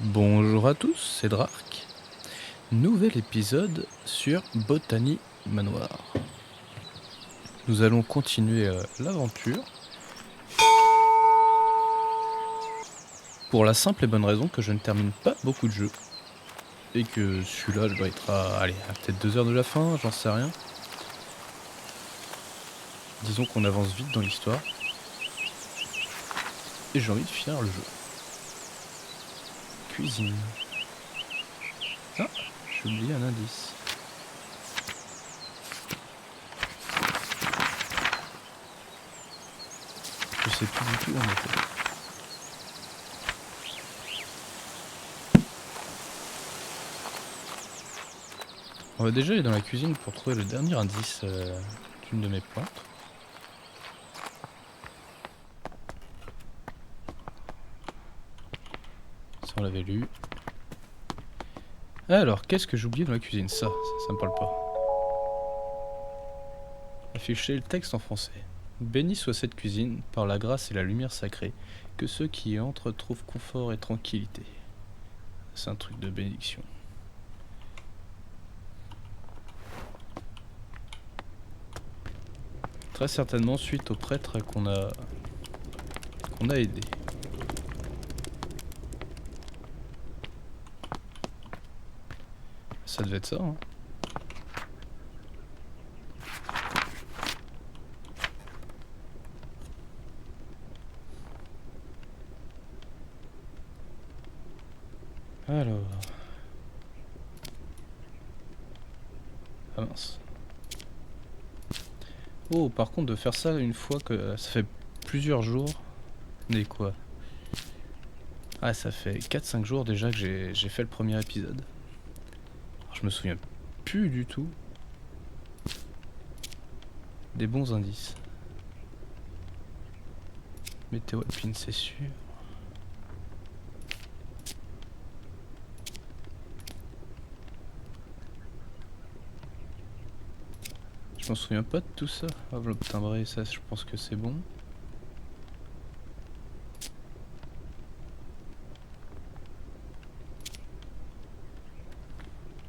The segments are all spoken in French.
Bonjour à tous, c'est Drark. Nouvel épisode sur Botany Manoir. Nous allons continuer l'aventure. Pour la simple et bonne raison que je ne termine pas beaucoup de jeux. Et que celui-là, je dois être à peut-être 2 heures de la fin, j'en sais rien. Disons qu'on avance vite dans l'histoire. Et j'ai envie de finir le jeu. Cuisine. Ah, j'ai oublié un indice. Je sais plus du tout où on était. On va déjà aller dans la cuisine pour trouver le dernier indice d'une de mes plantes. Ça on l'avait lu. Alors, qu'est-ce que j'ai oublié dans la cuisine? Ça me parle pas. Afficher le texte en français. Béni soit cette cuisine, par la grâce et la lumière sacrée, que ceux qui y entrent trouvent confort et tranquillité. C'est un truc de bénédiction. Très certainement suite au prêtre qu'on a aidé. Ça devait être ça, hein. Alors... Ah mince. Oh, par contre, de faire ça une fois que... Ça fait plusieurs jours. Mais quoi? Ah, ça fait 4-5 jours déjà que j'ai fait le premier épisode. Alors, je me souviens plus du tout des bons indices. Météo alpine, c'est sûr. Je m'en souviens pas de tout ça. Enveloppe timbrée, ça je pense que c'est bon.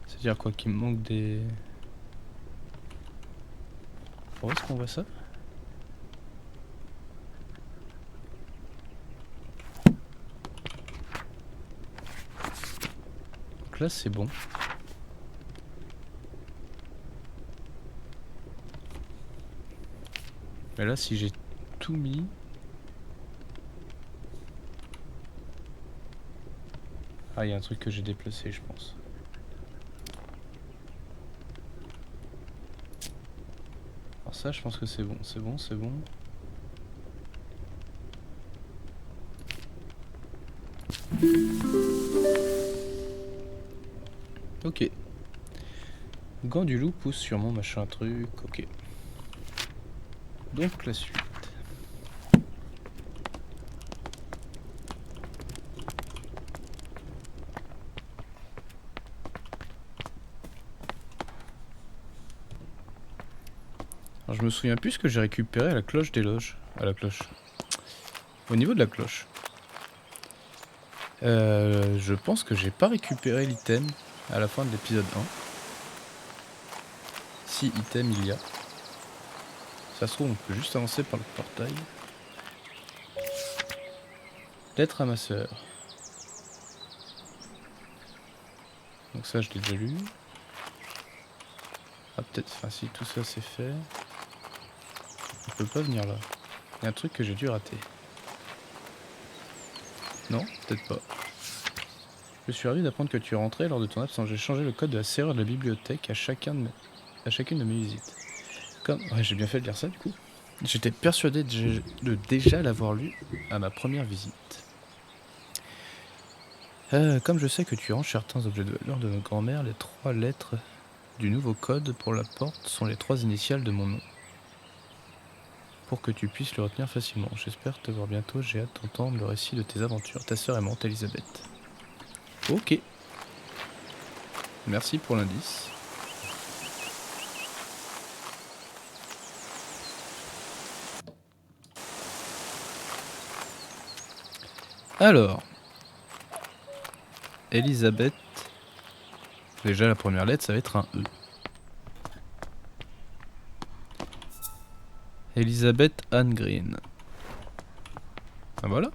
C'est-à-dire quoi qu'il me manque des... Où est-ce qu'on voit ça? Donc là c'est bon. Mais là si j'ai tout mis... Ah, il y a un truc que j'ai déplacé je pense. Alors ça je pense que c'est bon, c'est bon, c'est bon. Ok. Gant du loup pousse sur mon machin truc, ok. Donc la suite. Alors je me souviens plus ce que j'ai récupéré à la cloche des loges. À la cloche. Au niveau de la cloche. Je pense que j'ai pas récupéré l'item à la fin de l'épisode 1. Si item il y a. Ça se trouve on peut juste avancer par le portail. Lettre à ma sœur. Donc ça je l'ai déjà lu. Ah peut-être, enfin si tout ça c'est fait. On peut pas venir là. Il y a un truc que j'ai dû rater. Non, peut-être pas. Je suis ravi d'apprendre que tu es rentré lors de ton absence. J'ai changé le code de la serrure de la bibliothèque à chacune de mes visites. Comme... Ouais, j'ai bien fait de lire ça du coup. J'étais persuadé de déjà l'avoir lu à ma première visite. Comme je sais que tu ranges certains objets de valeur de notre grand-mère, les 3 lettres du nouveau code pour la porte sont les 3 initiales de mon nom. Pour que tu puisses le retenir facilement. J'espère te voir bientôt, j'ai hâte d'entendre le récit de tes aventures. Ta sœur aimante, Elisabeth. Ok. Merci pour l'indice. Alors. Elisabeth. Déjà, la première lettre, ça va être un E. Elisabeth Anne Green. Ah voilà.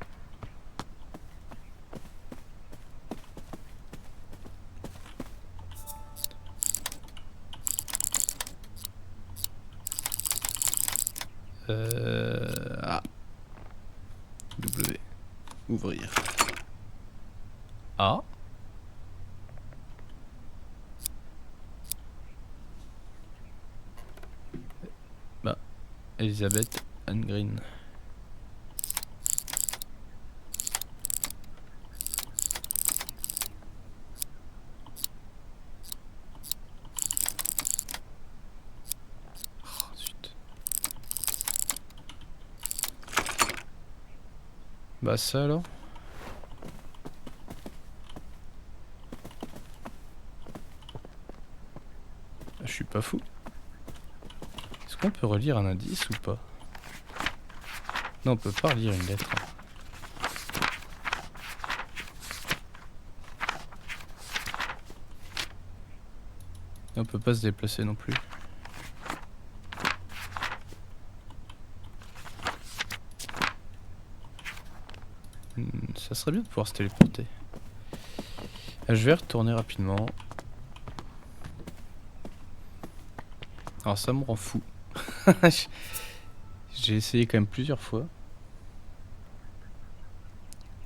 Ah. W. Ouvrir. A. Bah. Elisabeth Anne Green. Oh, zut. Bah ça alors. Je suis pas fou. Est-ce qu'on peut relire un indice ou pas? Non, on peut pas relire une lettre. Et on peut pas se déplacer non plus. Ça serait bien de pouvoir se téléporter. Je vais retourner rapidement. Alors ça me rend fou. J'ai essayé quand même plusieurs fois.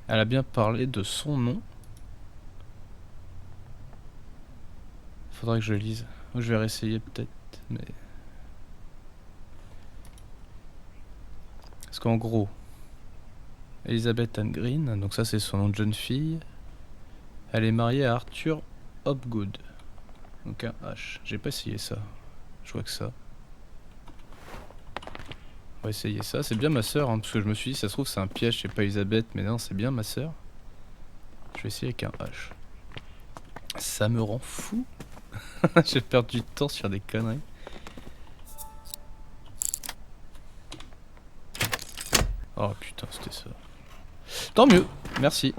Elle a bien parlé de son nom. Faudrait que je lise. Je vais réessayer peut-être, mais... Parce qu'en gros, Elizabeth Anne Green, donc ça c'est son nom de jeune fille. Elle est mariée à Arthur Hopgood. Donc un H. J'ai pas essayé ça. Je vois que ça. On va essayer ça. C'est bien ma soeur, hein, parce que je me suis dit, ça se trouve c'est un piège, c'est pas Elisabeth, mais non, c'est bien ma soeur. Je vais essayer avec un H. Ça me rend fou. J'ai perdu du temps sur des conneries. Oh putain, c'était ça. Tant mieux, merci.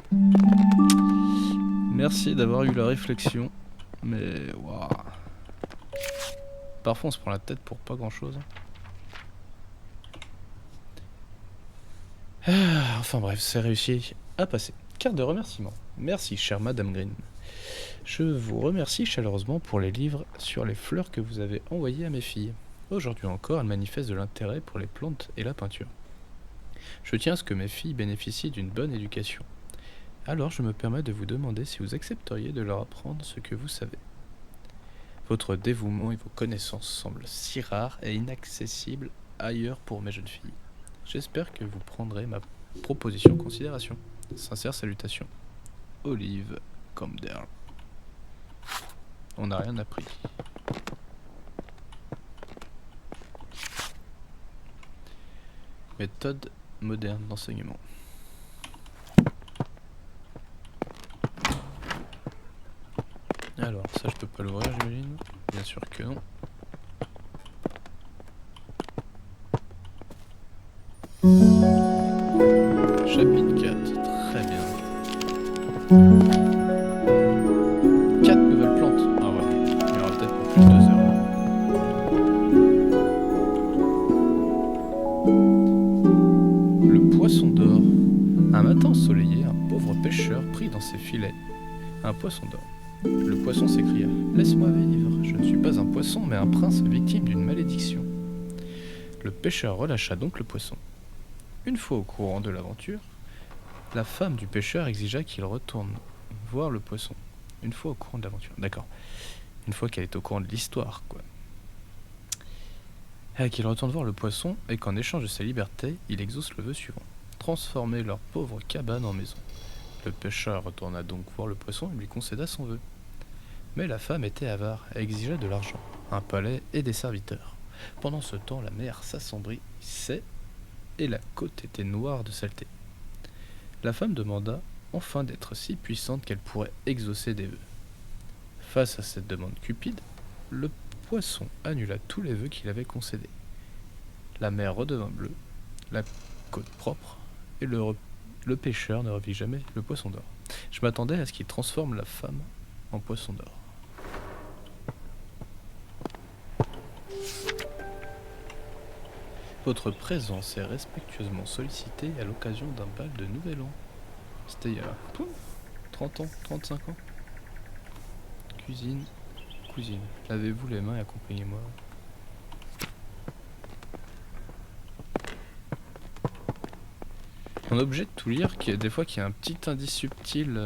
Merci d'avoir eu la réflexion. Mais waouh. Parfois on se prend la tête pour pas grand chose. Enfin bref, c'est réussi à passer. Carte de remerciement. Merci, chère Madame Green. Je vous remercie chaleureusement pour les livres sur les fleurs que vous avez envoyés à mes filles. Aujourd'hui encore, elles manifestent de l'intérêt pour les plantes et la peinture. Je tiens à ce que mes filles bénéficient d'une bonne éducation. Alors je me permets de vous demander si vous accepteriez de leur apprendre ce que vous savez. Votre dévouement et vos connaissances semblent si rares et inaccessibles ailleurs pour mes jeunes filles. J'espère que vous prendrez ma proposition en considération. Sincères salutations. Olive Comderl. On n'a rien appris. Méthode moderne d'enseignement. Alors, ça je peux pas l'ouvrir, j'imagine. Bien sûr que non. Chapitre 4, très bien. 4 nouvelles plantes. Ah ouais, il y aura peut-être pour plus de 2 heures. Le poisson d'or. Un matin ensoleillé, un pauvre pêcheur prit dans ses filets un poisson d'or. Le poisson s'écria: Laisse-moi vivre, je ne suis pas un poisson, mais un prince victime d'une malédiction. Le pêcheur relâcha donc le poisson. Une fois au courant de l'aventure, la femme du pêcheur exigea qu'il retourne voir le poisson. Une fois au courant de l'aventure, d'accord. Une fois qu'elle est au courant de l'histoire, quoi. Qu'il retourne voir le poisson et qu'en échange de sa liberté, il exauce le vœu suivant: transformer leur pauvre cabane en maison. Le pêcheur retourna donc voir le poisson et lui concéda son vœu. Mais la femme était avare et exigea de l'argent, un palais et des serviteurs. Pendant ce temps, la mer s'assombrissait et la côte était noire de saleté. La femme demanda enfin d'être si puissante qu'elle pourrait exaucer des vœux. Face à cette demande cupide, le poisson annula tous les vœux qu'il avait concédés. La mer redevint bleue, la côte propre, et le pêcheur ne revit jamais le poisson d'or. Je m'attendais à ce qu'il transforme la femme en poisson d'or. Votre présence est respectueusement sollicitée à l'occasion d'un bal de Nouvel An. C'était il y a 30 ans, 35 ans. Cuisine, cousine. Lavez-vous les mains et accompagnez-moi. Un objet de tout lire qui est des fois qui a un petit indice subtil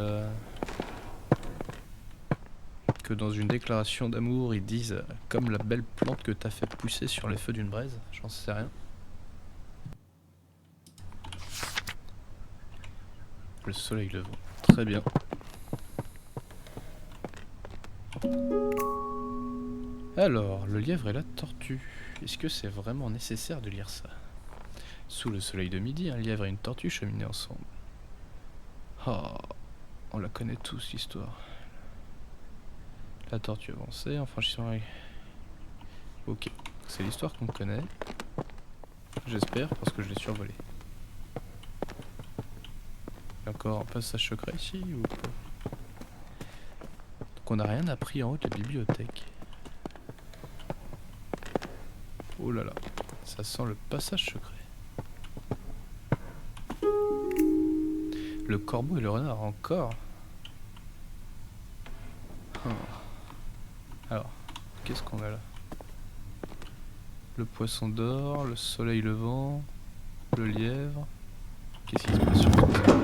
que dans une déclaration d'amour ils disent comme la belle plante que t'as fait pousser sur les feux d'une braise, j'en sais rien. Le soleil levant, très bien. Alors, le lièvre et la tortue, est-ce que c'est vraiment nécessaire de lire ça? Sous le soleil de midi, un lièvre et une tortue cheminaient ensemble. Oh, on la connaît tous l'histoire. La tortue avançait en franchissant les... Ok, c'est l'histoire qu'on connaît. J'espère, parce que je l'ai survolé. Encore un passage secret ici ou pas? Donc on n'a rien appris en haut de la bibliothèque. Oh là là, ça sent le passage secret. Le corbeau et le renard encore. Alors, qu'est-ce qu'on a là? Le poisson d'or, le soleil levant, le lièvre. Qu'est-ce qui se passe sur tout ça?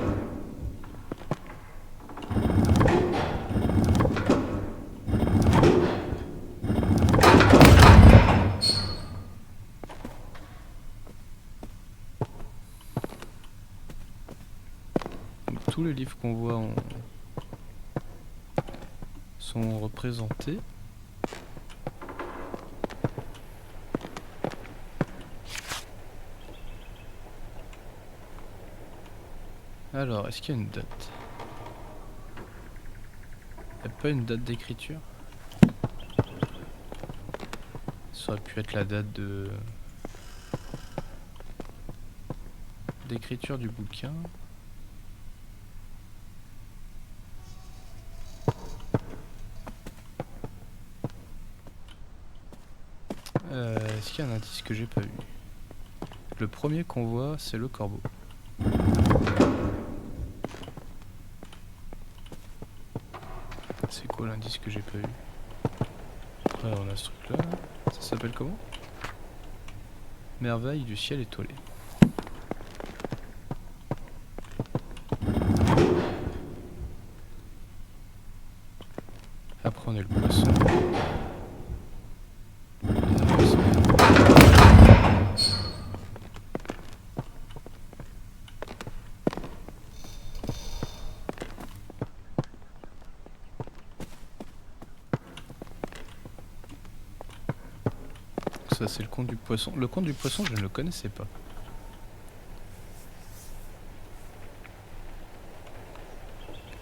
Donc, tous les livres qu'on voit sont représentés. Alors, est-ce qu'il y a une date? Il n'y a pas une date d'écriture? Ça aurait pu être la date d'écriture du bouquin. Est-ce qu'il y a un indice que j'ai pas vu? Le premier qu'on voit, c'est le corbeau. C'est quoi l'indice que j'ai pas vu? Après on a ce truc là. Ça s'appelle comment? Merveille du ciel étoilé. Après on a le poisson. Ça c'est le conte du poisson. Le conte du poisson je ne le connaissais pas.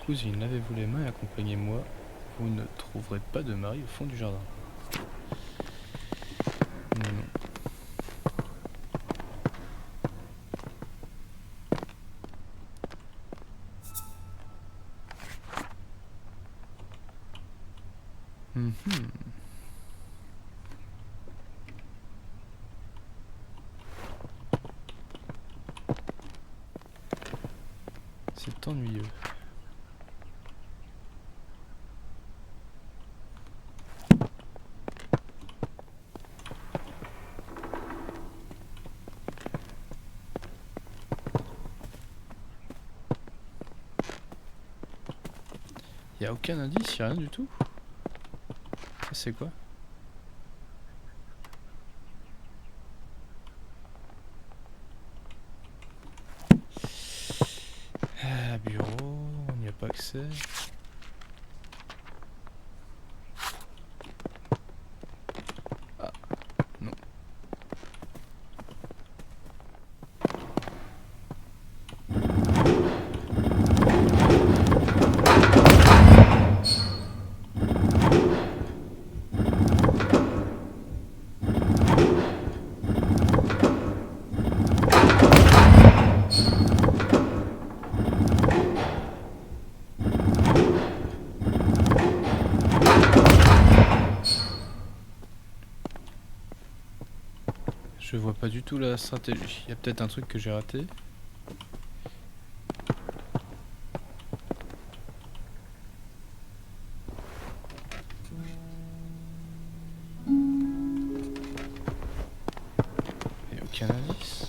Cousine, lavez-vous les mains et accompagnez-moi. Vous ne trouverez pas de mari au fond du jardin. Non. C'est ennuyeux. Y a aucun indice, y a rien du tout. Ça c'est quoi? Bureau, on n'y a pas accès. Ah, non. Je vois pas du tout la stratégie. Il y a peut-être un truc que j'ai raté. Et aucun indice.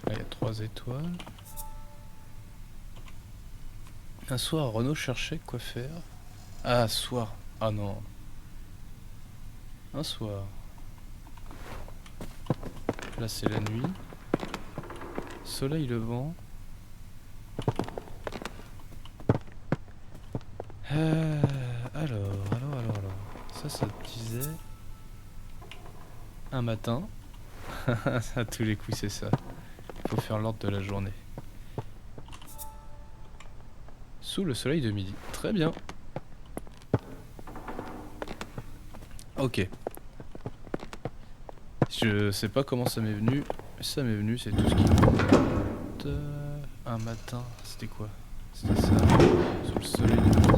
Là, il y a 3 étoiles. Un soir, Renaud cherchait quoi faire. Ah, soir. Ah non. Un soir. Là, c'est la nuit. Soleil levant. Alors. Ça te disait... Un matin. À tous les coups, c'est ça. Faut faire l'ordre de la journée. Sous le soleil de midi. Très bien. Ok. Je sais pas comment ça m'est venu. Ça m'est venu, c'est tout ce qui compte. Un matin, c'était quoi? C'était ça. Sous le soleil de midi.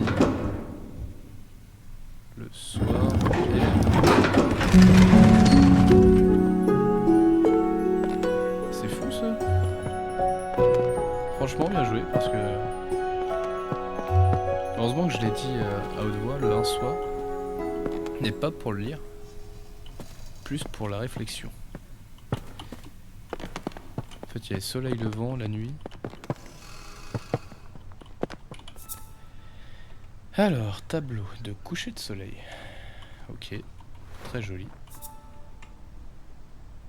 Le soir. Et la nuit. C'est fou ça. Franchement, bien joué parce que. Heureusement que je l'ai dit à haute voix, le un soir n'est pas pour le lire, plus pour la réflexion. En fait, il y a le soleil levant, la nuit. Alors, tableau de coucher de soleil. Ok, très joli.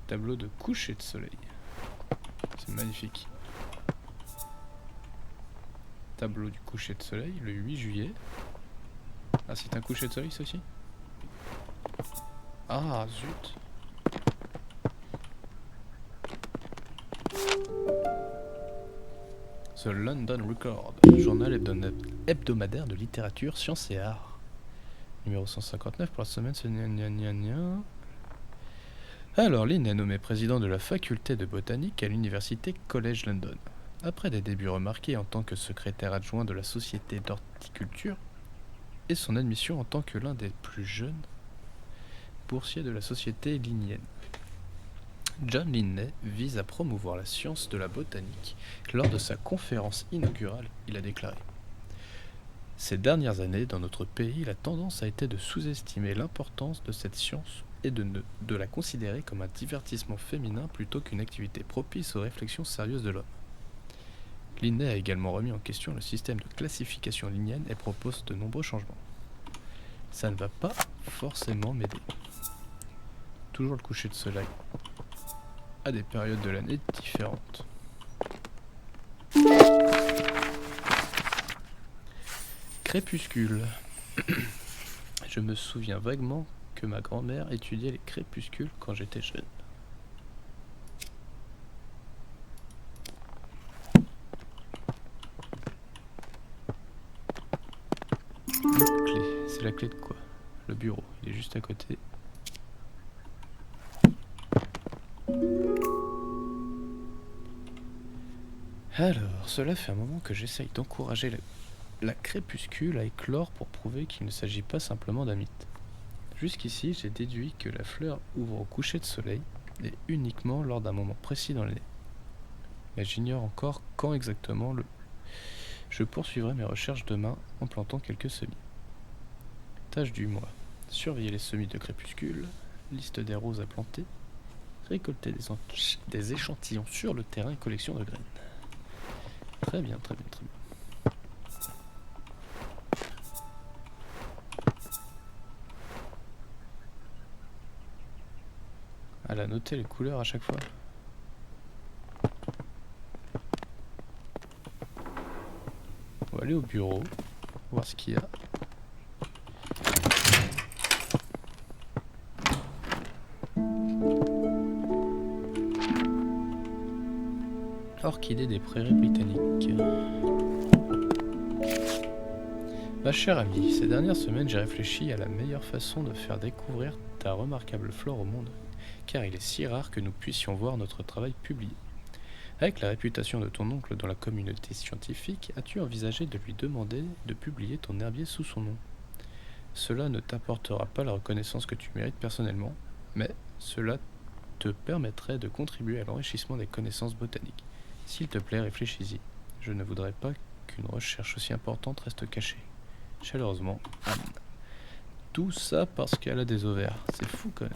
Tableau de coucher de soleil. C'est magnifique. Tableau du coucher de soleil, le 8 juillet. Ah, c'est un coucher de soleil, ça aussi? Ah, zut. The London Record, journal hebdomadaire de littérature, sciences et arts. Numéro 159 pour la semaine, c'est gna. Alors, Lynn est nommé président de la faculté de botanique à l'université College London. Après des débuts remarqués en tant que secrétaire adjoint de la société d'horticulture et son admission en tant que l'un des plus jeunes boursiers de la société linnéenne. John Linney vise à promouvoir la science de la botanique. Lors de sa conférence inaugurale, il a déclaré: ces dernières années, dans notre pays, la tendance a été de sous-estimer l'importance de cette science et de la considérer comme un divertissement féminin plutôt qu'une activité propice aux réflexions sérieuses de l'homme. Linney a également remis en question le système de classification linnéenne et propose de nombreux changements. Ça ne va pas forcément m'aider. Toujours le coucher de soleil à des périodes de l'année différentes. Crépuscule. Je me souviens vaguement que ma grand-mère étudiait les crépuscules quand j'étais jeune. Une clé. C'est la clé de quoi? Le bureau. Il est juste à côté. Alors, cela fait un moment que j'essaye d'encourager la crépuscule à éclore pour prouver qu'il ne s'agit pas simplement d'un mythe. Jusqu'ici, j'ai déduit que la fleur ouvre au coucher de soleil et uniquement lors d'un moment précis dans l'année. Mais j'ignore encore quand exactement Je poursuivrai mes recherches demain en plantant quelques semis. Tâche du mois. Surveiller les semis de crépuscule, liste des roses à planter, récolter des échantillons sur le terrain et collection de graines. Très bien. Elle a noté les couleurs à chaque fois. On va aller au bureau, voir ce qu'il y a. Orchidée des prairies britanniques. Ma chère amie, ces dernières semaines j'ai réfléchi à la meilleure façon de faire découvrir ta remarquable flore au monde, car il est si rare que nous puissions voir notre travail publié. Avec la réputation de ton oncle dans la communauté scientifique, as-tu envisagé de lui demander de publier ton herbier sous son nom? Cela ne t'apportera pas la reconnaissance que tu mérites personnellement, mais cela te permettrait de contribuer à l'enrichissement des connaissances botaniques. S'il te plaît, réfléchis-y. Je ne voudrais pas qu'une recherche aussi importante reste cachée. Chaleureusement, Anne. Tout ça parce qu'elle a des ovaires. C'est fou quand même.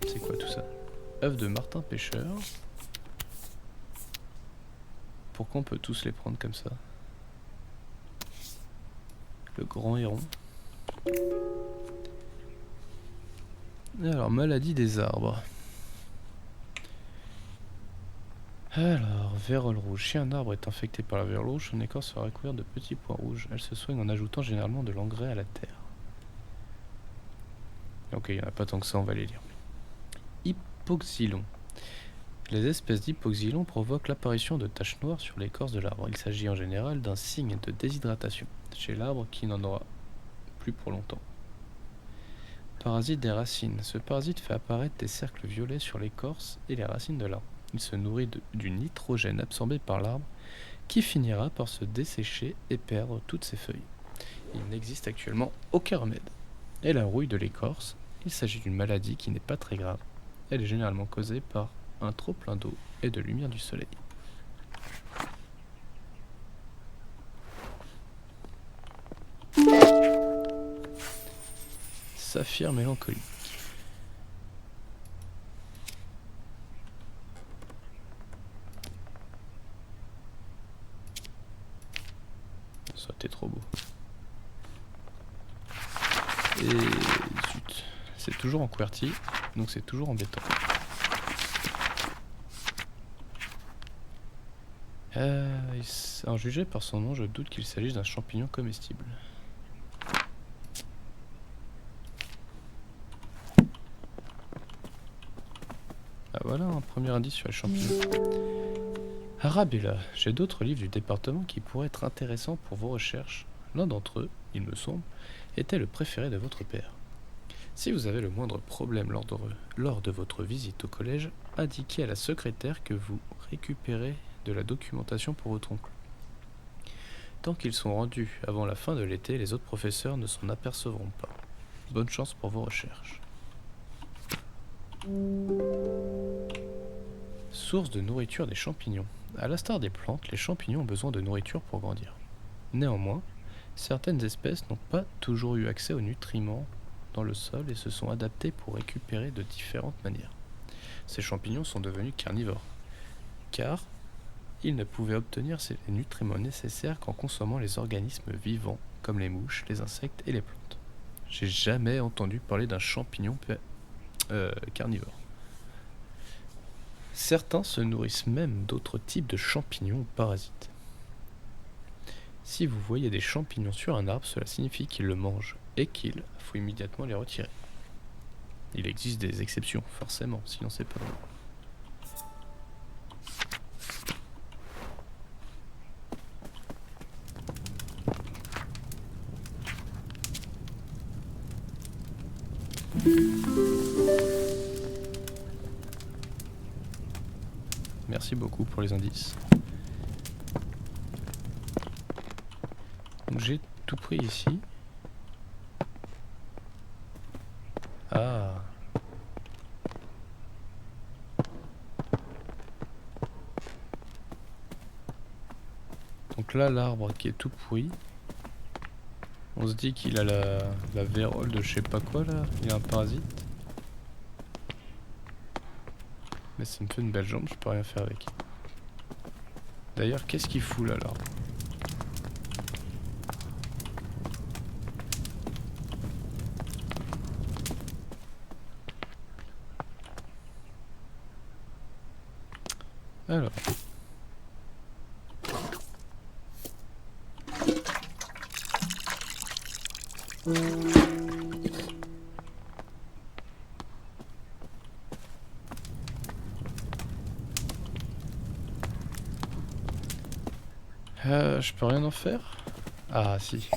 C'est quoi tout ça? œufs de martin pêcheur. Pourquoi on peut tous les prendre comme ça? Le grand héron. Alors, maladie des arbres. Alors, vérole rouge. Si un arbre est infecté par la vérole rouge, son écorce sera recouverte de petits points rouges. Elle se soigne en ajoutant généralement de l'engrais à la terre. Ok, il n'y en a pas tant que ça, on va les lire. Hypoxylon. Les espèces d'hypoxylon provoquent l'apparition de taches noires sur l'écorce de l'arbre. Il s'agit en général d'un signe de déshydratation chez l'arbre qui n'en aura plus pour longtemps. Parasite des racines. Ce parasite fait apparaître des cercles violets sur l'écorce et les racines de l'arbre. Il se nourrit du nitrogène absorbé par l'arbre qui finira par se dessécher et perdre toutes ses feuilles. Il n'existe actuellement aucun remède. Et la rouille de l'écorce, il s'agit d'une maladie qui n'est pas très grave. Elle est généralement causée par un trop plein d'eau et de lumière du soleil. Saphir mélancolique. Ça t'es trop beau. Et zut, c'est toujours en QWERTY, donc c'est toujours embêtant. En jugé par son nom, je doute qu'il s'agisse d'un champignon comestible. Ah voilà un premier indice sur les champignons. Arabella, j'ai d'autres livres du département qui pourraient être intéressants pour vos recherches. L'un d'entre eux, il me semble, était le préféré de votre père. Si vous avez le moindre problème lors de votre visite au collège, indiquez à la secrétaire que vous récupérez de la documentation pour votre oncle. Tant qu'ils sont rendus avant la fin de l'été, les autres professeurs ne s'en apercevront pas. Bonne chance pour vos recherches. Source de nourriture des champignons. À l'instar des plantes, les champignons ont besoin de nourriture pour grandir. Néanmoins, certaines espèces n'ont pas toujours eu accès aux nutriments dans le sol et se sont adaptées pour récupérer de différentes manières. Ces champignons sont devenus carnivores, car ils ne pouvaient obtenir ces nutriments nécessaires qu'en consommant les organismes vivants, comme les mouches, les insectes et les plantes. J'ai jamais entendu parler d'un champignon carnivore. Certains se nourrissent même d'autres types de champignons ou parasites. Si vous voyez des champignons sur un arbre, cela signifie qu'ils le mangent et qu'il faut immédiatement les retirer. Il existe des exceptions, forcément, sinon c'est pas drôle. Merci beaucoup pour les indices. Donc j'ai tout pris ici. Ah. Donc là, l'arbre qui est tout pourri. On se dit qu'il a la vérole de je sais pas quoi là. Il y a un parasite. Mais ça me fait une belle jambe, je peux rien faire avec. D'ailleurs, qu'est-ce qu'il fout là, l'arbre? Alors. Je peux rien en faire? Ah si.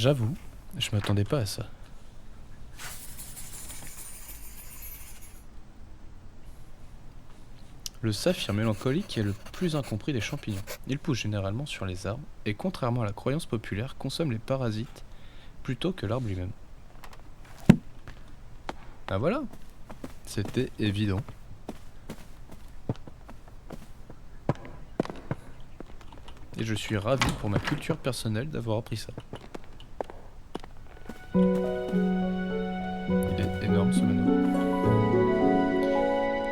J'avoue, je m'attendais pas à ça. Le saphir mélancolique est le plus incompris des champignons. Il pousse généralement sur les arbres et, contrairement à la croyance populaire, consomme les parasites plutôt que l'arbre lui-même. Ah voilà, c'était évident. Et je suis ravi pour ma culture personnelle d'avoir appris ça. Il est énorme ce manoir.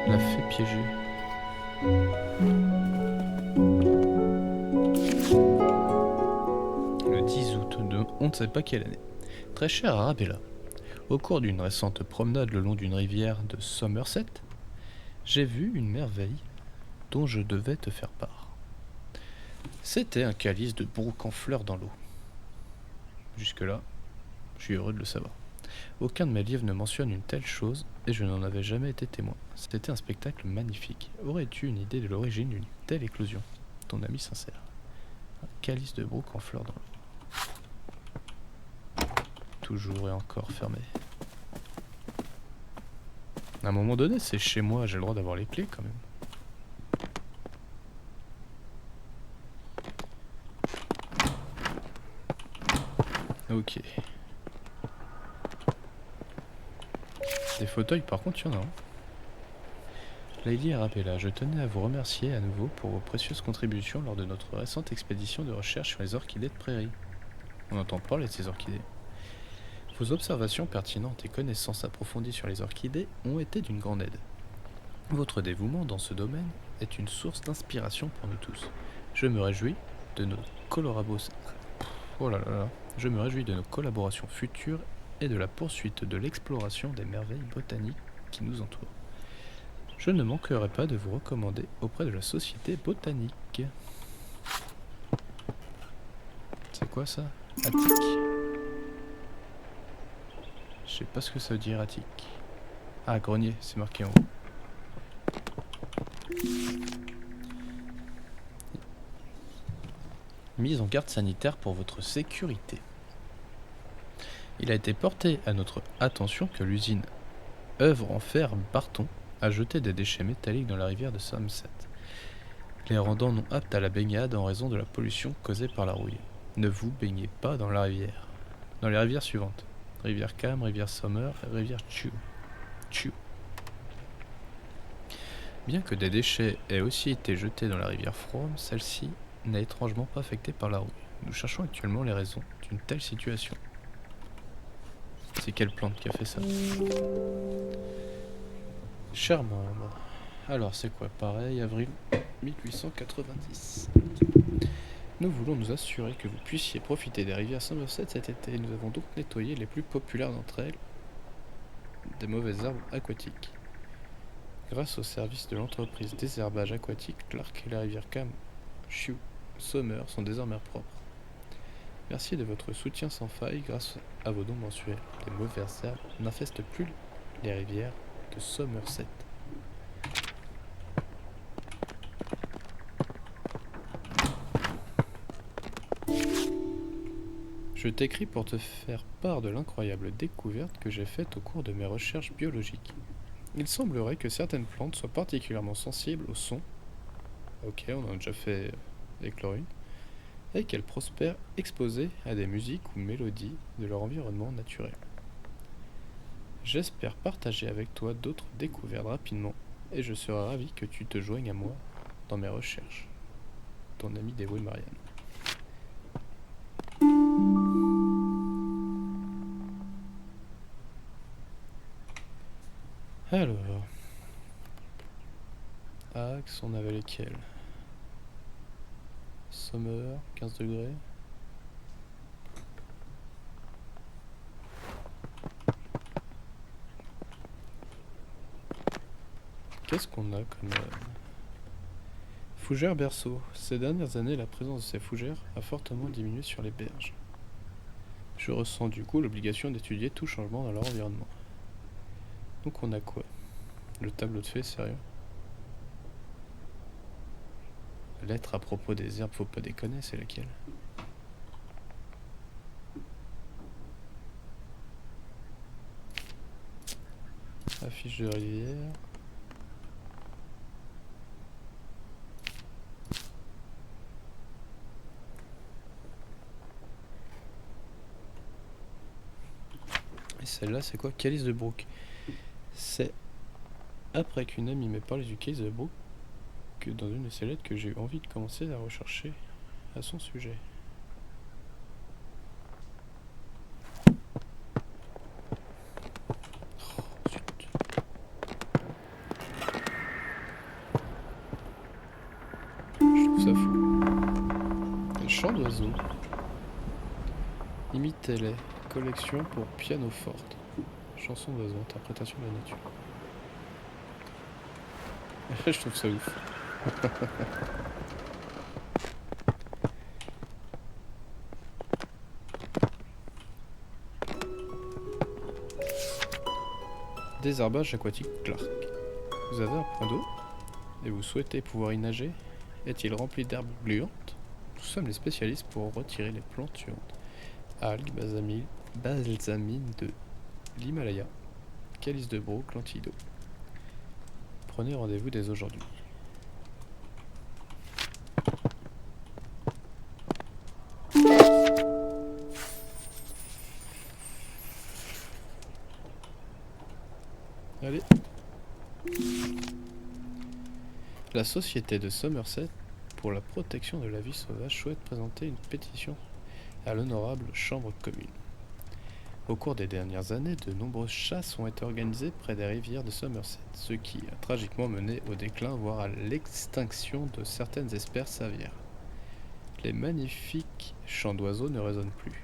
La fée piégée. Le 10 août de on ne sait pas quelle année. Très cher Arabella, au cours d'une récente promenade le long d'une rivière de Somerset, j'ai vu une merveille dont je devais te faire part. C'était un calice de bouc en fleurs dans l'eau. Jusque-là, je suis heureux de le savoir. Aucun de mes livres ne mentionne une telle chose et je n'en avais jamais été témoin. C'était un spectacle magnifique. Aurais-tu une idée de l'origine d'une telle éclosion? Ton ami sincère. Un calice de bouc en fleurs dans l'eau. Toujours et encore fermé. À un moment donné, c'est chez moi, j'ai le droit d'avoir les clés quand même. Ok. Des fauteuils, par contre, il y en a un. Lady Arabella, je tenais à vous remercier à nouveau pour vos précieuses contributions lors de notre récente expédition de recherche sur les orchidées de prairie. On entend parler de ces orchidées. Vos observations pertinentes et connaissances approfondies sur les orchidées ont été d'une grande aide. Votre dévouement dans ce domaine est une source d'inspiration pour nous tous. Je me réjouis de nos Je me réjouis de nos collaborations futures et de la poursuite de l'exploration des merveilles botaniques qui nous entourent. Je ne manquerai pas de vous recommander auprès de la Société botanique. C'est quoi ça? Attique. Je sais pas ce que ça veut dire attique. Ah, grenier, c'est marqué en haut. Mise en garde sanitaire pour votre sécurité. Il a été porté à notre attention que l'usine œuvre en fer Barton a jeté des déchets métalliques dans la rivière de Somerset, les rendant non aptes à la baignade en raison de la pollution causée par la rouille. Ne vous baignez pas dans la rivière. Dans les rivières suivantes. Rivière Cam, rivière Sommer et rivière Chew. Bien que des déchets aient aussi été jetés dans la rivière Frome, celle-ci n'est étrangement pas affectée par la rouille. Nous cherchons actuellement les raisons d'une telle situation. C'est quelle plante qui a fait ça? Cher membre. Alors c'est quoi? Pareil, avril 1890. Nous voulons nous assurer que vous puissiez profiter des rivières Somerset cet été. Nous avons donc nettoyé les plus populaires d'entre elles des mauvais arbres aquatiques. Grâce au service de l'entreprise désherbage aquatique, Clark et la rivière Cam, Chew, Sommer sont désormais propres. Merci de votre soutien sans faille grâce à vos dons mensuels. Les mauvaises herbes n'infestent plus les rivières de Somerset. Je t'écris pour te faire part de l'incroyable découverte que j'ai faite au cours de mes recherches biologiques. Il semblerait que certaines plantes soient particulièrement sensibles au son. Ok, on en a déjà fait avec chlorine. Et qu'elles prospèrent exposées à des musiques ou mélodies de leur environnement naturel. J'espère partager avec toi d'autres découvertes rapidement et je serai ravi que tu te joignes à moi dans mes recherches. Ton ami dévoué Marianne. Alors, Axe, on avait lesquels? Sommer, 15 degrés. Qu'est-ce qu'on a comme... Fougères berceau. Ces dernières années, la présence de ces fougères a fortement diminué sur les berges. Je ressens du coup l'obligation d'étudier tout changement dans leur environnement. Donc on a quoi? Le tableau de fait, sérieux? Lettre à propos des herbes, faut pas déconner, c'est laquelle? Affiche de rivière. Et celle-là, c'est quoi? Calice de Brook. C'est après qu'une amie m'ait parlé du Calice de Brook que dans une de ses lettres que j'ai eu envie de commencer à rechercher à son sujet. Oh, zut. Je trouve ça fou. Le chant d'oiseaux. Imitez-les. Collection pour piano forte. Chanson d'oiseaux, interprétation de la nature. Je trouve ça ouf. Désherbage aquatique Clark. Vous avez un point d'eau et vous souhaitez pouvoir y nager? Est-il rempli d'herbes gluantes? Nous sommes les spécialistes pour retirer les plantes suivantes. Algues, balsamine de l'Himalaya, calice de Brook, lentilles d'eau. Prenez rendez-vous dès aujourd'hui. Allez. La société de Somerset pour la protection de la vie sauvage souhaite présenter une pétition à l'honorable Chambre commune. Au cours des dernières années, de nombreuses chasses ont été organisées près des rivières de Somerset, ce qui a tragiquement mené au déclin, voire à l'extinction de certaines espèces aviaires. Les magnifiques chants d'oiseaux ne résonnent plus.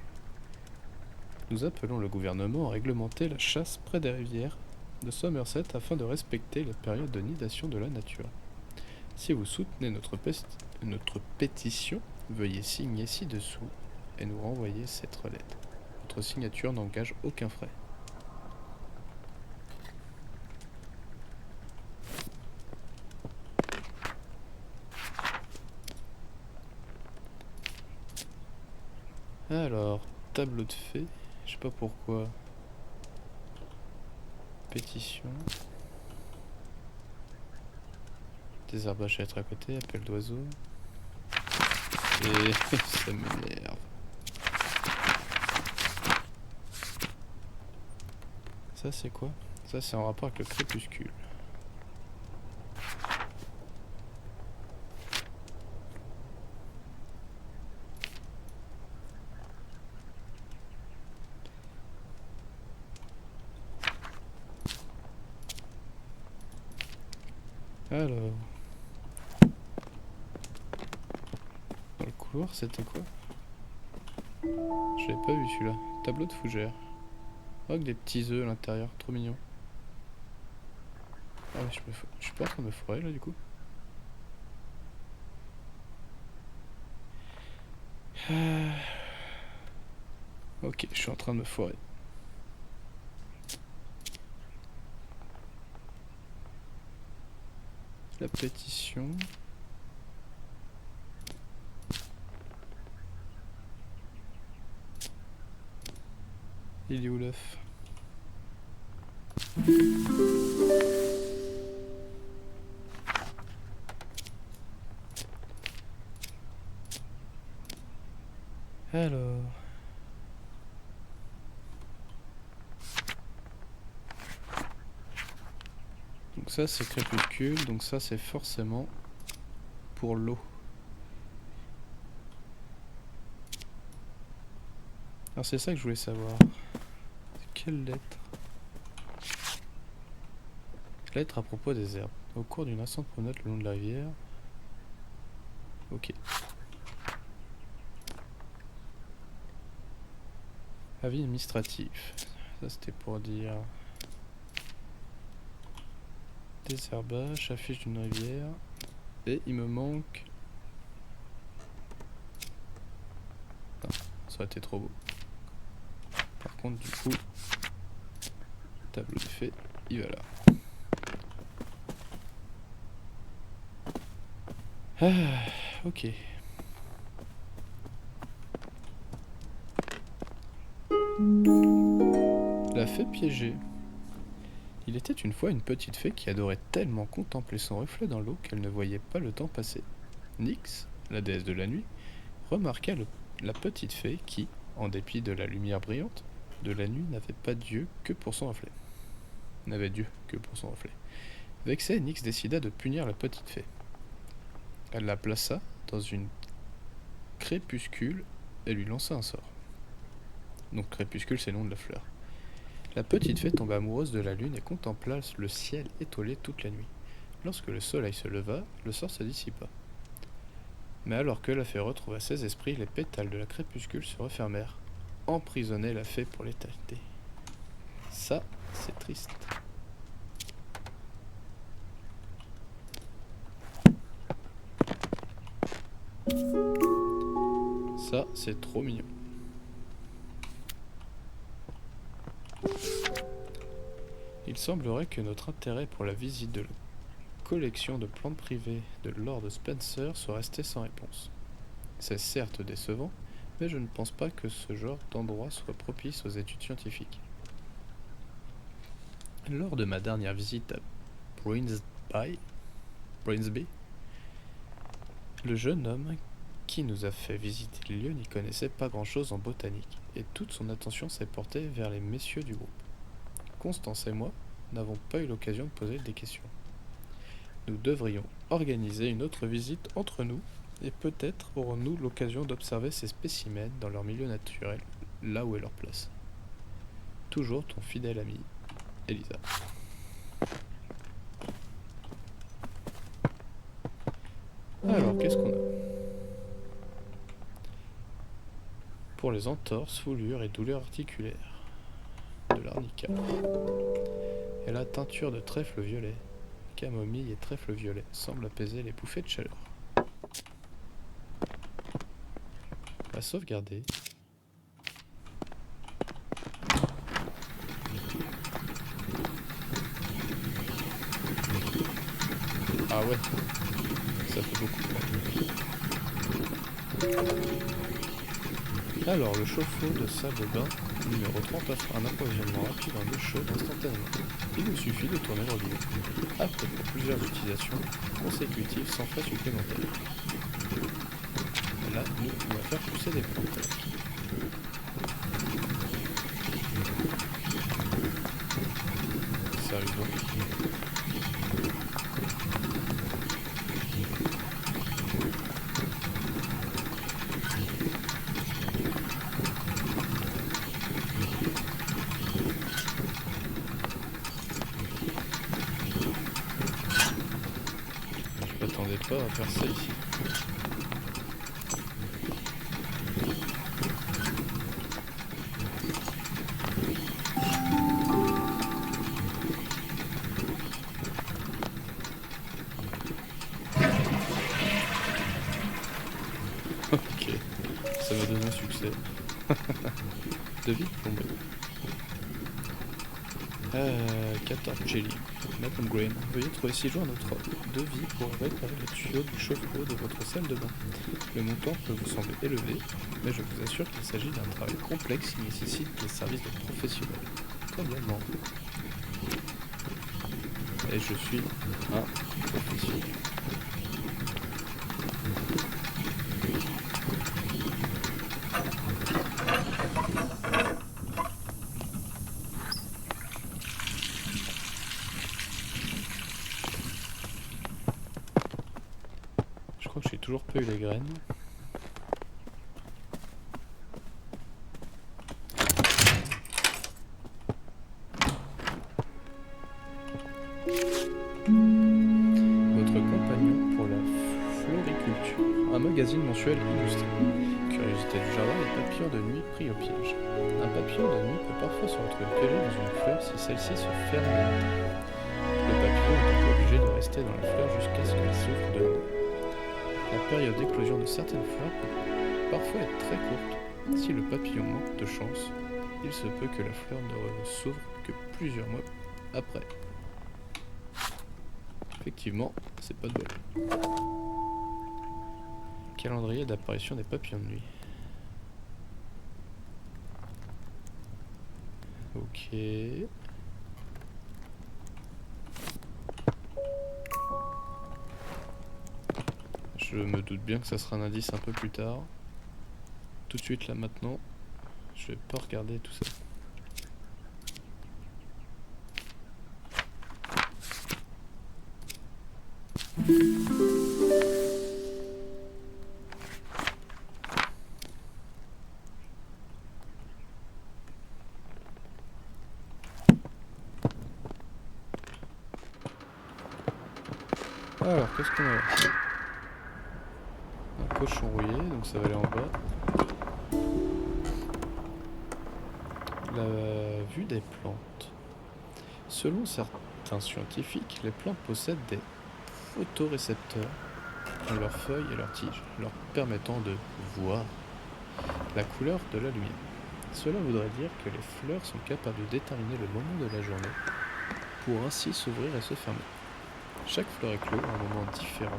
Nous appelons le gouvernement à réglementer la chasse près des rivières de Somerset afin de respecter les périodes de nidation de la nature. Si vous soutenez notre pétition, veuillez signer ci-dessous et nous renvoyer cette lettre. Votre signature n'engage aucun frais. Alors, tableau de fait, je sais pas pourquoi. Pétition. Désherbage à être à côté, appel d'oiseau. Et ça m'énerve. Ça c'est quoi? Ça c'est en rapport avec le crépuscule. Alors, dans le couloir c'était quoi? Je l'ai pas vu celui-là. Tableau de fougère. Oh, avec des petits œufs à l'intérieur, trop mignon. Ah mais je suis pas en train de me foirer là du coup. Ok, je suis en train de me foirer. La pétition. Il est où l'œuf? Alors. Donc ça c'est crépuscule, donc ça c'est forcément pour l'eau. Alors c'est ça que je voulais savoir. Quelle lettre? Lettre à propos des herbes. Au cours d'une récente promenade le long de la rivière. Ok. Avis administratif. Ça c'était pour dire désherbage, affiche d'une rivière. Et il me manque. Non, ça aurait été trop beau. Par contre du coup, tableau de fait, il va là. Ah, ok. La fée piégée. Il était une fois une petite fée qui adorait tellement contempler son reflet dans l'eau qu'elle ne voyait pas le temps passer. Nyx, la déesse de la nuit, remarqua la petite fée qui, en dépit de la lumière brillante de la nuit, n'avait Dieu que pour son reflet. Vexée, Nyx décida de punir la petite fée. Elle la plaça dans une crépuscule et lui lança un sort. Donc crépuscule, c'est le nom de la fleur. La petite fée tomba amoureuse de la lune et contempla le ciel étoilé toute la nuit. Lorsque le soleil se leva, le sort se dissipa. Mais alors que la fée retrouva ses esprits, les pétales de la crépuscule se refermèrent, emprisonnaient la fée pour l'éternité. Ça, c'est triste. Ça, c'est trop mignon. Il semblerait que notre intérêt pour la visite de la collection de plantes privées de Lord Spencer soit resté sans réponse. C'est certes décevant, mais je ne pense pas que ce genre d'endroit soit propice aux études scientifiques. Lors de ma dernière visite à Brinsby, le jeune homme qui nous a fait visiter le lieu n'y connaissait pas grand-chose en botanique, et toute son attention s'est portée vers les messieurs du groupe. Constance et moi n'avons pas eu l'occasion de poser des questions. Nous devrions organiser une autre visite entre nous, et peut-être aurons-nous l'occasion d'observer ces spécimens dans leur milieu naturel, là où est leur place. Toujours ton fidèle ami, Elisa. Alors, qu'est-ce qu'on a? Pour les entorses, foulures et douleurs articulaires, de l'arnica. Et la teinture de trèfle violet, camomille et trèfle violet, semble apaiser les bouffées de chaleur. À sauvegarder. Ah ouais, ça fait beaucoup. Alors, le chauffe-eau de salle de bain numéro 30 offre un approvisionnement rapide en eau chaude instantanément. Il nous suffit de tourner le robinet. Apte pour plusieurs utilisations consécutives sans frais supplémentaires. Là, nous pouvons faire pousser des plantes. Sérieusement. Je m'attendais pas à faire ça ici. Ok, ça m'a donné un succès. Devis plombé. 14 jelly. Madame Graham, veuillez trouver ci-joint notre devis pour réparer le tuyau du chauffe-eau de votre salle de bain. Le montant peut vous sembler élevé, mais je vous assure qu'il s'agit d'un travail complexe qui nécessite des services de professionnels. Cordialement. Et je suis un professionnel. Je crois que j'ai toujours pas eu les graines. Votre compagnon pour la floriculture, un magazine mensuel illustré. Curiosité du jardin, les papillons de nuit pris au piège. Un papillon de nuit peut parfois se retrouver piégé dans une fleur si celle-ci se ferme le matin. Le papillon est donc obligé de rester dans la fleur jusqu'à ce qu'elle s'ouvre de nouveau. La période d'éclosion de certaines fleurs peut parfois être très courte. Si le papillon manque de chance, il se peut que la fleur ne s'ouvre que plusieurs mois après. Effectivement, c'est pas de bol. Calendrier d'apparition des papillons de nuit. Ok. Je me doute bien que ça sera un indice un peu plus tard. Tout de suite là maintenant, je vais pas regarder tout ça. Alors, qu'est-ce qu'on a là? Un cochon rouillé, donc ça va aller en bas. La vue des plantes. Selon certains scientifiques, les plantes possèdent des photorécepteurs dans leurs feuilles et leurs tiges, leur permettant de voir la couleur de la lumière. Cela voudrait dire que les fleurs sont capables de déterminer le moment de la journée pour ainsi s'ouvrir et se fermer. Chaque fleur éclot à un moment différent,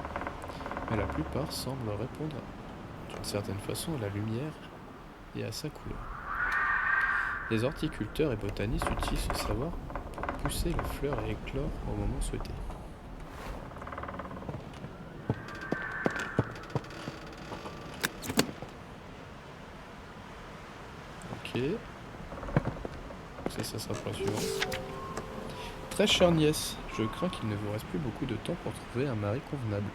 mais la plupart semblent répondre d'une certaine façon à la lumière et à sa couleur. Les horticulteurs et botanistes utilisent ce savoir pour pousser les fleurs et éclore au moment souhaité. Ok. Ça sera pour la suivante. Très chère nièce, je crains qu'il ne vous reste plus beaucoup de temps pour trouver un mari convenable.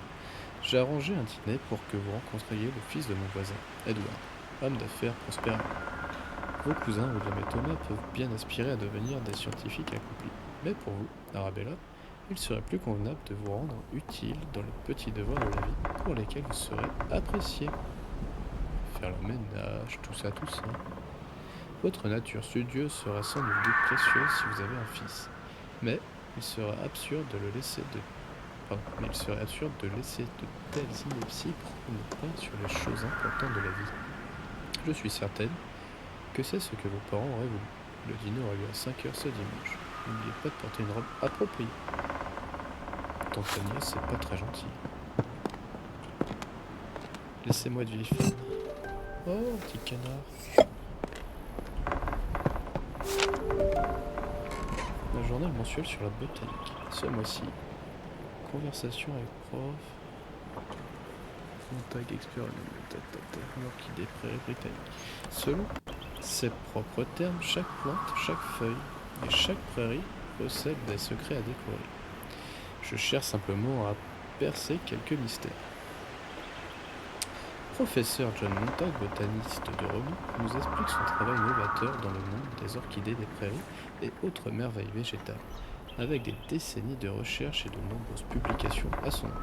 J'ai arrangé un dîner pour que vous rencontriez le fils de mon voisin, Edward, homme d'affaires prospère. Vos cousins, William et Thomas, peuvent bien aspirer à devenir des scientifiques accomplis. Mais pour vous, Arabella, il serait plus convenable de vous rendre utile dans les petits devoirs de la vie pour lesquels vous serez apprécié. Faire le ménage, tout ça. Votre nature studieuse sera sans nul doute précieuse si vous avez un fils. Mais il serait absurde de laisser de telles inepties prendre le pas sur les choses importantes de la vie. Je suis certaine que c'est ce que vos parents auraient voulu. Le dîner aura lieu à 5 heures ce dimanche. N'oubliez pas de porter une robe appropriée. Tante Agnès, c'est pas très gentil. Laissez-moi de vieille femme. Oh, petit canard. Un journal mensuel sur la botanique. Ce mois-ci, conversation avec prof. Montag Experiment. L'orchidée prairie britannique. Selon ses propres termes, chaque plante, chaque feuille et chaque prairie possède des secrets à découvrir. Je cherche simplement à percer quelques mystères. Professeur John Montag, botaniste de renom, nous explique son travail novateur dans le monde des orchidées des prairies et autres merveilles végétales, avec des décennies de recherche et de nombreuses publications à son nom.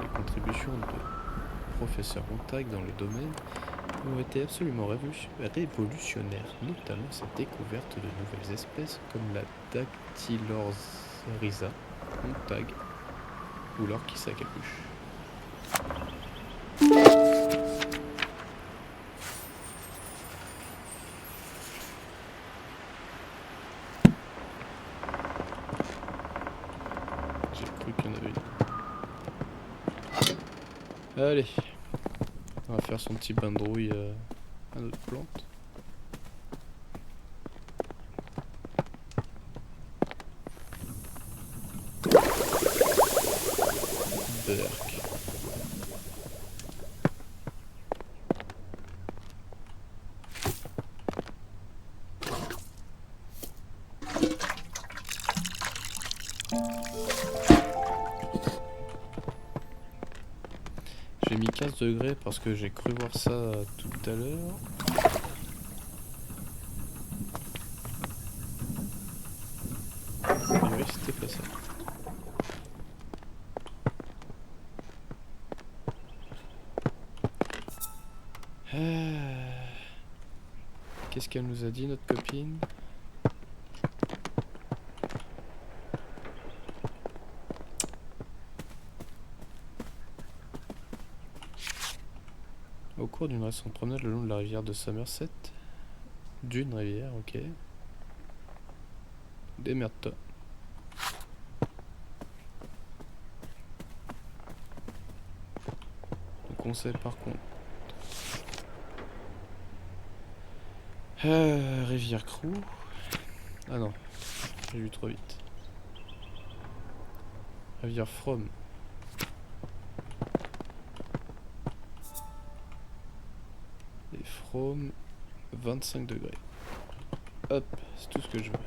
Les contributions de professeur Montag dans le domaine ont été absolument révolutionnaires, notamment sa découverte de nouvelles espèces comme la Dactylorhiza Montag ou l'orchis à capuche. J'ai cru qu'il y en avait une. Allez, on va faire son petit bain de rouille à notre plante. Berk. J'ai mis 15 degrés parce que j'ai cru voir ça tout à l'heure. A priori, c'était pas ça. Qu'est-ce qu'elle nous a dit, notre copine? Au cours d'une récente promenade le long de la rivière de Somerset. D'une rivière, ok. Démerde-toi. Donc on sait par contre. Rivière Crew. Ah non, j'ai vu trop vite. Rivière From. chrome, 25 degrés. Hop, c'est tout ce que je veux.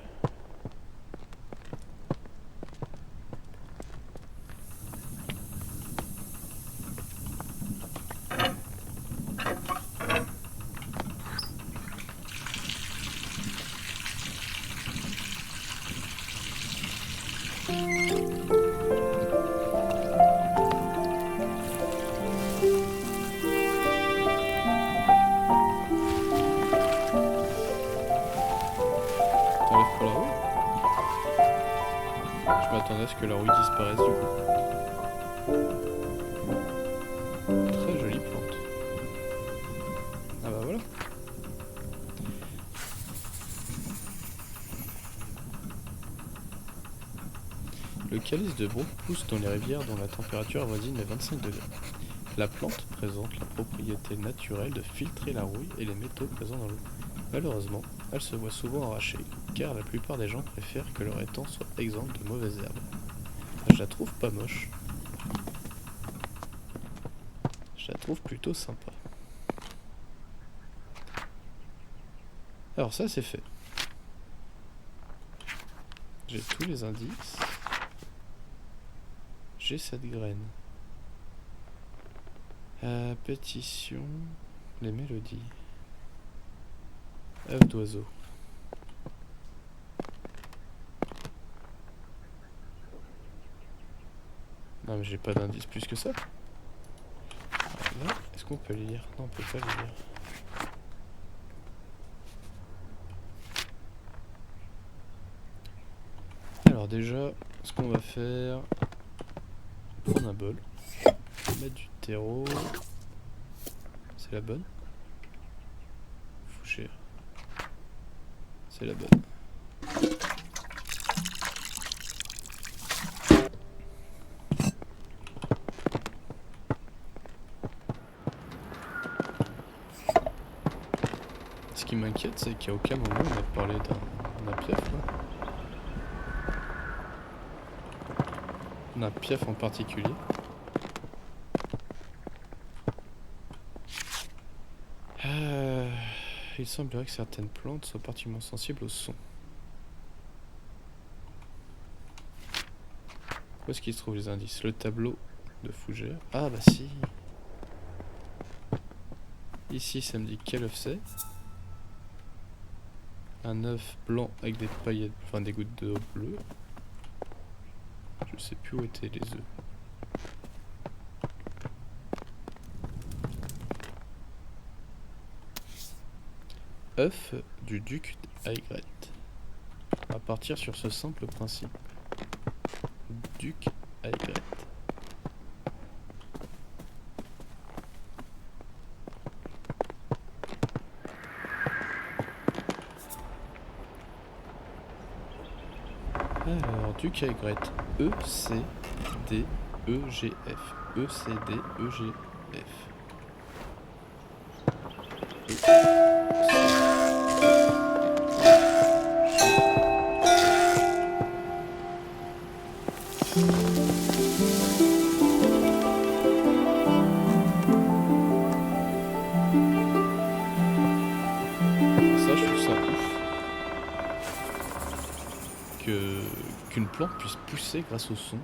T'enlèves pour la rouille? Je m'attendais à ce que la rouille disparaisse du coup. Très jolie plante. Ah bah voilà. Le calice de brooke pousse dans les rivières dont la température avoisine les 25 degrés. La plante présente la propriété naturelle de filtrer la rouille et les métaux présents dans l'eau. Malheureusement, elle se voit souvent arrachée, car la plupart des gens préfèrent que leur étang soit exempt de mauvaises herbes. Je la trouve pas moche. Je la trouve plutôt sympa. Alors ça c'est fait. J'ai tous les indices. J'ai cette graine. Pétition. Les mélodies. œuf d'oiseau. Non mais j'ai pas d'indice plus que ça. Là, est-ce qu'on peut lire? Non, on peut pas lire. Alors déjà, ce qu'on va faire, prendre un bol, mettre du terreau. C'est la bonne? Fougère. C'est la bonne. Ce qui m'inquiète, c'est qu'à aucun moment on a parlé d'un piaf, quoi. D'un piaf en particulier. Il semblerait que certaines plantes soient particulièrement sensibles au son. Où est-ce qu'il se trouve les indices? Le tableau de fougère. Ah bah si. Ici ça me dit quel œuf c'est. Un œuf blanc avec des paillettes, enfin des gouttes d'eau bleues. Je sais plus où étaient les œufs. œuf du duc Aigret. On va partir sur ce simple principe. Duc Aigret. Alors, Duc Aigret. E-C-D-E-G-F. E-C-D-E-G-F. Qu'une plante puisse pousser grâce au son.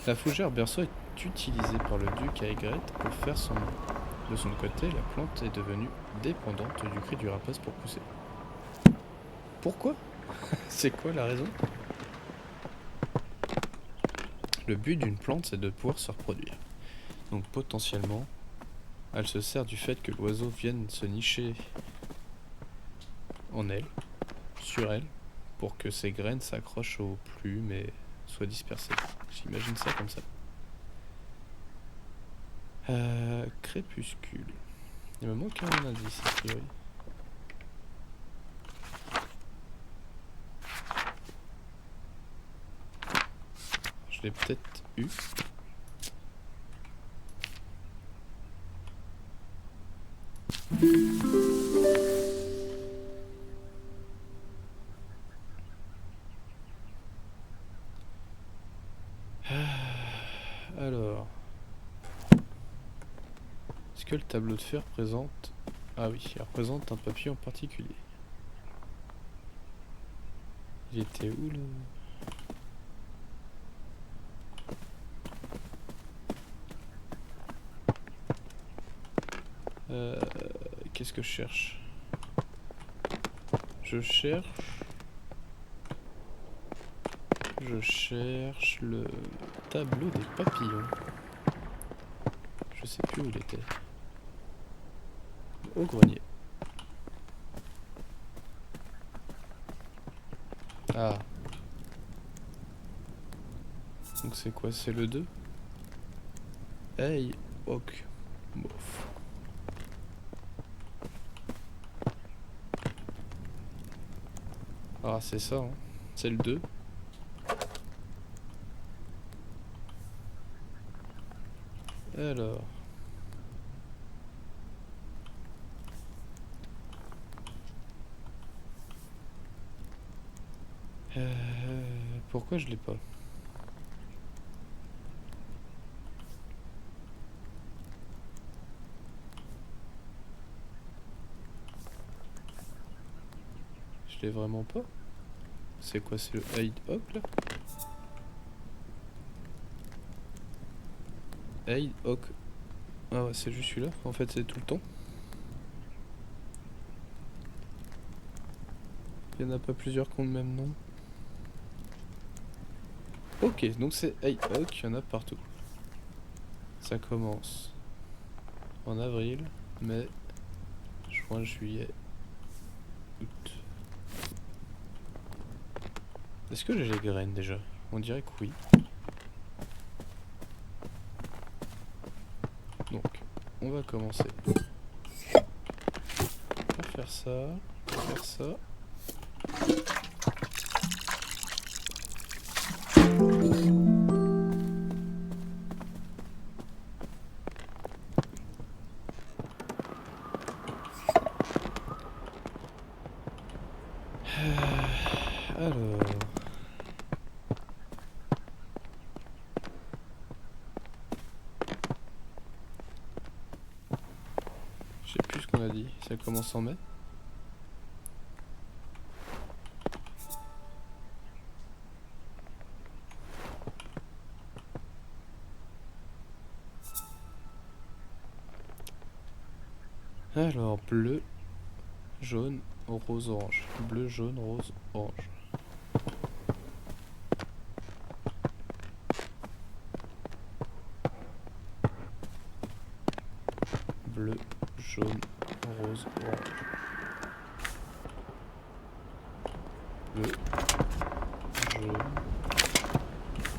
La fougère berceau est utilisée par le duc Aigret pour faire son nom. De son côté, la plante est devenue dépendante du cri du rapace pour pousser. Pourquoi? C'est quoi la raison? Le but d'une plante, c'est de pouvoir se reproduire. Donc potentiellement, elle se sert du fait que l'oiseau vienne se nicher en elle, sur elle, pour que ses graines s'accrochent aux plumes et soient dispersées. J'imagine ça comme ça. Crépuscule. Il me manque un indice a priori. Je l'ai peut-être eu. Alors, est-ce que le tableau de fer représente... Ah oui, il représente un papier en particulier. Il était où le... Qu'est-ce que je cherche? Je cherche le tableau des papillons. Je sais plus où il était. Au grenier. Ah. Donc c'est quoi? C'est le 2? Hey, ok. Bof. Ah, c'est ça, hein. C'est le 2. Alors. Pourquoi je l'ai pas? Je l'ai vraiment pas? C'est quoi? C'est le Hide Hop là? Hide Hawk. Ah ouais, c'est juste celui-là. En fait, c'est tout le temps. Il n'y en a pas plusieurs qui ont le même nom. Ok, donc c'est Hide Hawk, il y en a partout. Ça commence en avril, mai, juin, juillet, août. Est-ce que j'ai les graines déjà? On dirait que oui. Donc, on va commencer par faire ça, faire ça. Alors... Je sais plus ce qu'on a dit, ça commence en mai. Alors, bleu, jaune, rose, orange. Bleu, jaune, rose, orange. Bleu, jaune, rose, orange. Bleu, jaune,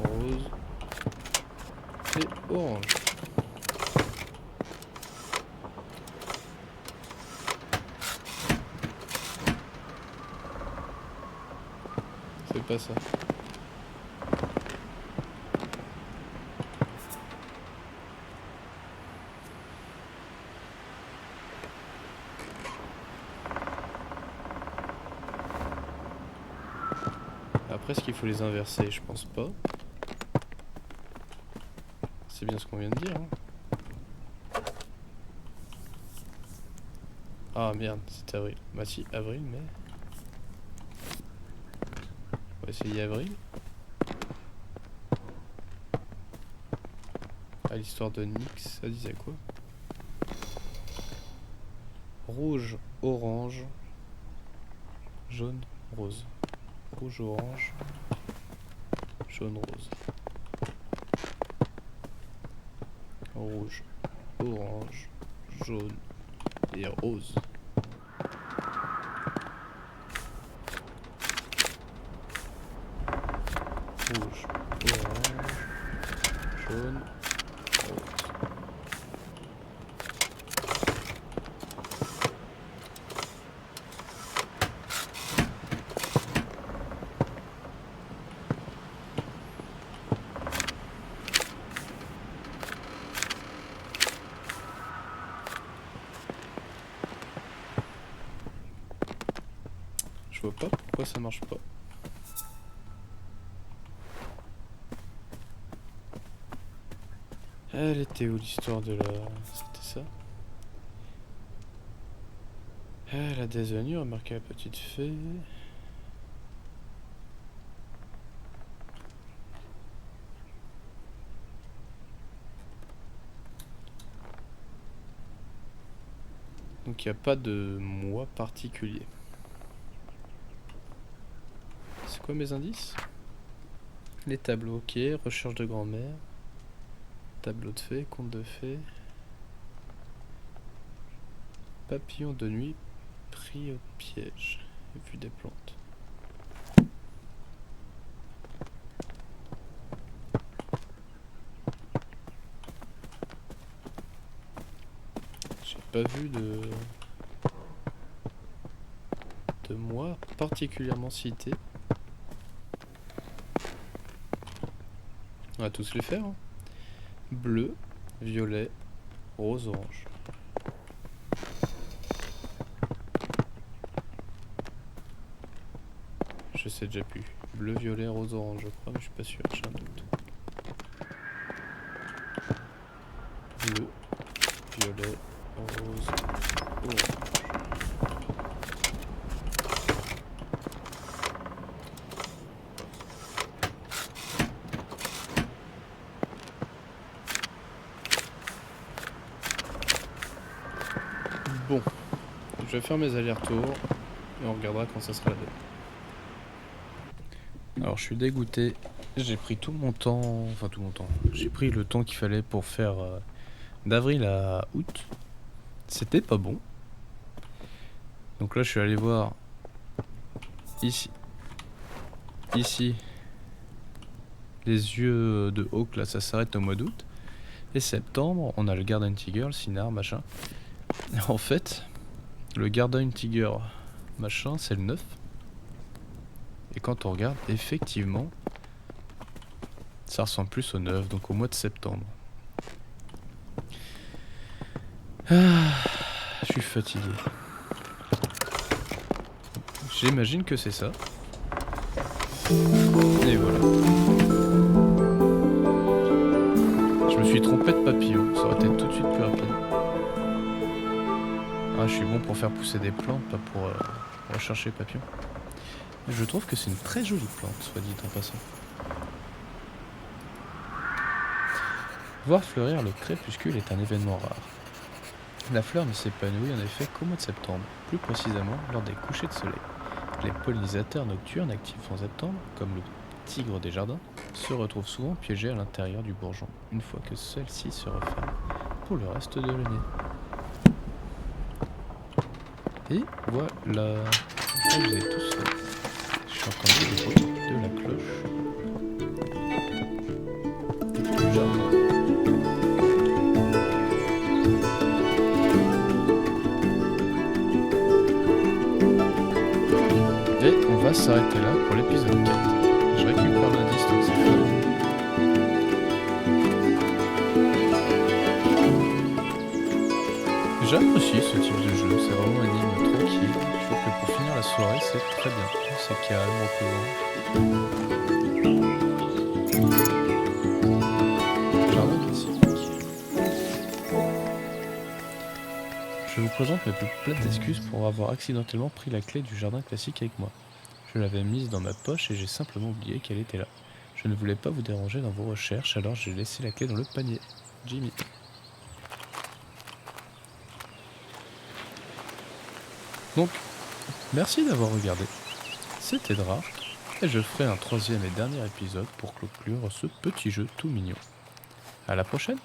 rose et orange. C'est pas ça. Après, est-ce qu'il faut les inverser? Je pense pas. C'est bien ce qu'on vient de dire. Hein. Ah merde, c'est avril. Bah si, avril, mais... On va essayer avril. Ah, l'histoire de Nyx, ça disait quoi? Rouge, orange, jaune, rose. Rouge, orange, jaune, rose. Rouge, orange, jaune et rose. Rouge, orange, jaune, rose. Je vois pas pourquoi ça marche pas. Elle était où l'histoire de la... C'était ça? La déshonnue, remarquez la petite fée. Donc il n'y a pas de mois particulier. C'est quoi mes indices? Les tableaux, ok. Recherche de grand-mère. Tableau de fées, conte de fées. Papillon de nuit pris au piège. Vue des plantes. J'ai pas vu de mois particulièrement cité. On va tous les faire. Hein. Bleu, violet, rose, orange. Je sais déjà plus. Bleu, violet, rose, orange, je crois, mais je suis pas sûr, j'ai un doute. Bleu, violet, rose, orange. Bon, je vais faire mes allers-retours et on regardera quand ça sera la date. Alors je suis dégoûté, j'ai pris tout mon temps, enfin tout mon temps, j'ai pris le temps qu'il fallait pour faire d'avril à août. C'était pas bon. Donc là je suis allé voir ici, les yeux de Hawk là ça s'arrête au mois d'août. Et septembre on a le Garden Tiger, le Cinar, machin. Et en fait, le Garden Tiger, machin, c'est le 9. Et quand on regarde, effectivement, ça ressemble plus au 9, donc au mois de septembre. Ah, je suis fatigué. J'imagine que c'est ça. Et voilà. Je me suis trompé de papillon, ça aurait été tout de suite plus rapide. Ah, je suis bon pour faire pousser des plantes, pas pour rechercher les papillons. Mais je trouve que c'est une très jolie plante, soit dit en passant. Voir fleurir le crépuscule est un événement rare. La fleur ne s'épanouit en effet qu'au mois de septembre, plus précisément lors des couchers de soleil. Les pollinisateurs nocturnes actifs en septembre, comme le tigre des jardins, se retrouvent souvent piégés à l'intérieur du bourgeon, une fois que celle-ci se referme pour le reste de l'année. Et voilà. Je vous ai tous fait. Je suis entendu le bruit de la cloche du jardin. Et on va s'arrêter là pour l'épisode 4. Je récupère l'indice donc c'est fait. J'apprécie ce type de jeu, c'est vraiment un anime tranquille. Je trouve que pour finir la soirée, c'est très bien. C'est calme, reposant. Jardin classique. Je vous présente mes plus plates excuses pour avoir accidentellement pris la clé du jardin classique avec moi. Je l'avais mise dans ma poche et j'ai simplement oublié qu'elle était là. Je ne voulais pas vous déranger dans vos recherches, alors j'ai laissé la clé dans le panier. Jimmy. Donc, merci d'avoir regardé. C'était Drark, et je ferai un troisième et dernier épisode pour conclure ce petit jeu tout mignon. À la prochaine!